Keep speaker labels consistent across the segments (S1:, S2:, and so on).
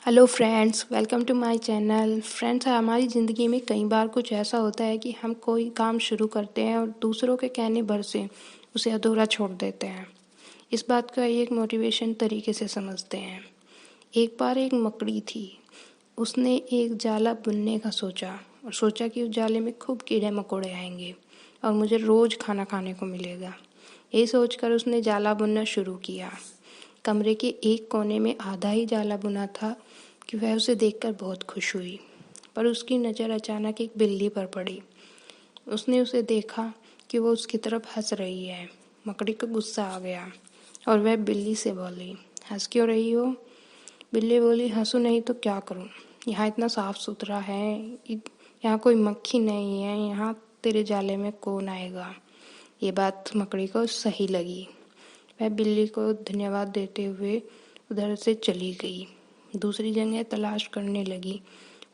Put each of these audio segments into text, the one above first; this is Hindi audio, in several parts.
S1: Hello friends, welcome to my channel. Friends, हमारी ज़िंदगी में कई बार कुछ ऐसा होता है कि हम कोई काम शुरू करते हैं और दूसरों के कहने भर से उसे अधूरा छोड़ देते हैं। इस बात का एक मोटिवेशन तरीके से समझते हैं। एक बार एक मकड़ी थी। उसने एक जाला बुनने का सोचा और सोचा कि उस जाले में खूब कीड़े मकोड़े आएंगे और मुझे रोज़ खाना खाने को मिलेगा। यही सोचकर उसने जाला बुनना शुरू किया। कमरे के एक कोने में आधा ही जाला बुना था कि वह उसे देखकर बहुत खुश हुई। पर उसकी नज़र अचानक एक बिल्ली पर पड़ी। उसने उसे देखा कि वो उसकी तरफ हंस रही है। मकड़ी को गुस्सा आ गया और वह बिल्ली से बोली, हंस क्यों रही हो? बिल्ली बोली, हंसू नहीं तो क्या करूं? यहाँ इतना साफ सुथरा है, यहाँ कोई मक्खी नहीं है, यहाँ तेरे जाले में कौन आएगा? ये बात मकड़ी को सही लगी। वह बिल्ली को धन्यवाद देते हुए उधर से चली गई। दूसरी जगह तलाश करने लगी।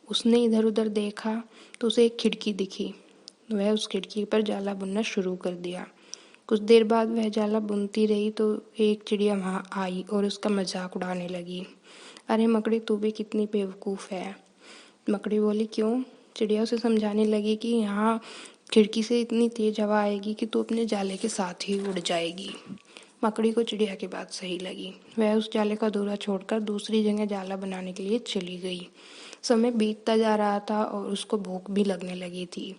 S1: उसने इधर उधर देखा तो उसे एक खिड़की दिखी। वह उस खिड़की पर जाला बुनना शुरू कर दिया। कुछ देर बाद वह जाला बुनती रही तो एक चिड़िया वहाँ आई और उसका मजाक उड़ाने लगी। अरे मकड़ी, तू भी कितनी बेवकूफ़ है। मकड़ी बोली, क्यों? चिड़िया उसे समझाने लगी कि यहाँ खिड़की से इतनी तेज हवा आएगी कि तू अपने जाले के साथ ही उड़ जाएगी। मकड़ी को चिड़िया की बात सही लगी। वह उस जाले का अधूरा छोड़कर दूसरी जगह जाला बनाने के लिए चली गई। समय बीतता जा रहा था और उसको भूख भी लगने लगी थी।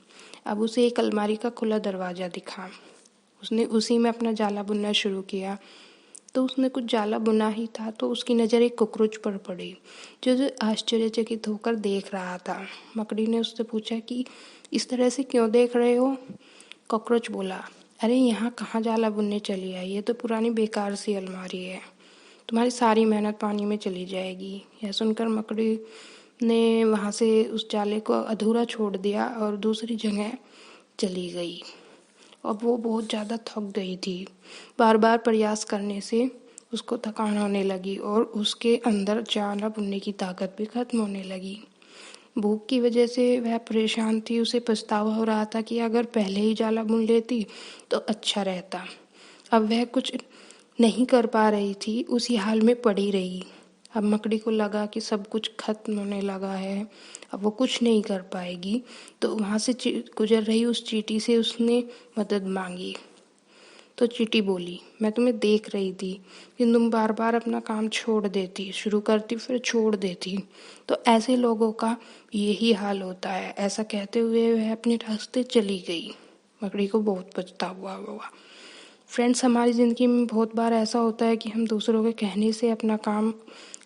S1: अब उसे एक अलमारी का खुला दरवाज़ा दिखा। उसने उसी में अपना जाला बुनना शुरू किया। तो उसने कुछ जाला बुना ही था तो उसकी नज़र एक कॉकरोच पर पड़ी, जो आश्चर्यचकित होकर देख रहा था। मकड़ी ने उससे पूछा कि इस तरह से क्यों देख रहे हो? कॉकरोच बोला, अरे यहाँ कहाँ जाला बुनने चली आई? ये तो पुरानी बेकार सी अलमारी है। तुम्हारी सारी मेहनत पानी में चली जाएगी। यह सुनकर मकड़ी ने वहाँ से उस जाले को अधूरा छोड़ दिया और दूसरी जगह चली गई। अब वो बहुत ज़्यादा थक गई थी। बार बार प्रयास करने से उसको थकान होने लगी और उसके अंदर जाला बुनने की ताकत भी खत्म होने लगी। भूख की वजह से वह परेशान थी। उसे पछतावा हो रहा था कि अगर पहले ही जाला बुन लेती तो अच्छा रहता। अब वह कुछ नहीं कर पा रही थी, उसी हाल में पड़ी रही। अब मकड़ी को लगा कि सब कुछ खत्म होने लगा है, अब वो कुछ नहीं कर पाएगी। तो वहाँ से गुजर रही उस चींटी से उसने मदद मांगी। तो चींटी बोली, मैं तुम्हें देख रही थी कि तुम बार बार अपना काम छोड़ देती, शुरू करती फिर छोड़ देती। तो ऐसे लोगों का यही हाल होता है। ऐसा कहते हुए वह अपने रास्ते चली गई। मकड़ी को बहुत पछतावा हुआ। फ्रेंड्स, हमारी ज़िंदगी में बहुत बार ऐसा होता है कि हम दूसरों के कहने से अपना काम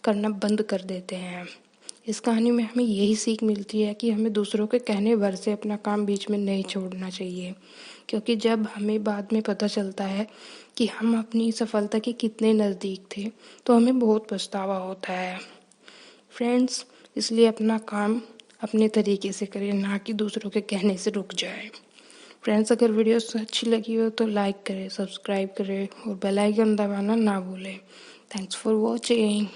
S1: करना बंद कर देते हैं। इस कहानी में हमें यही सीख मिलती है कि हमें दूसरों के कहने भर से अपना काम बीच में नहीं छोड़ना चाहिए, क्योंकि जब हमें बाद में पता चलता है कि हम अपनी सफलता के कितने नज़दीक थे तो हमें बहुत पछतावा होता है। फ्रेंड्स, इसलिए अपना काम अपने तरीके से करें, ना कि दूसरों के कहने से रुक जाए। फ्रेंड्स, अगर वीडियो अच्छी लगी हो तो लाइक करें, सब्सक्राइब करें और बेल आइकन दबाना ना भूलें। Thanks for watching.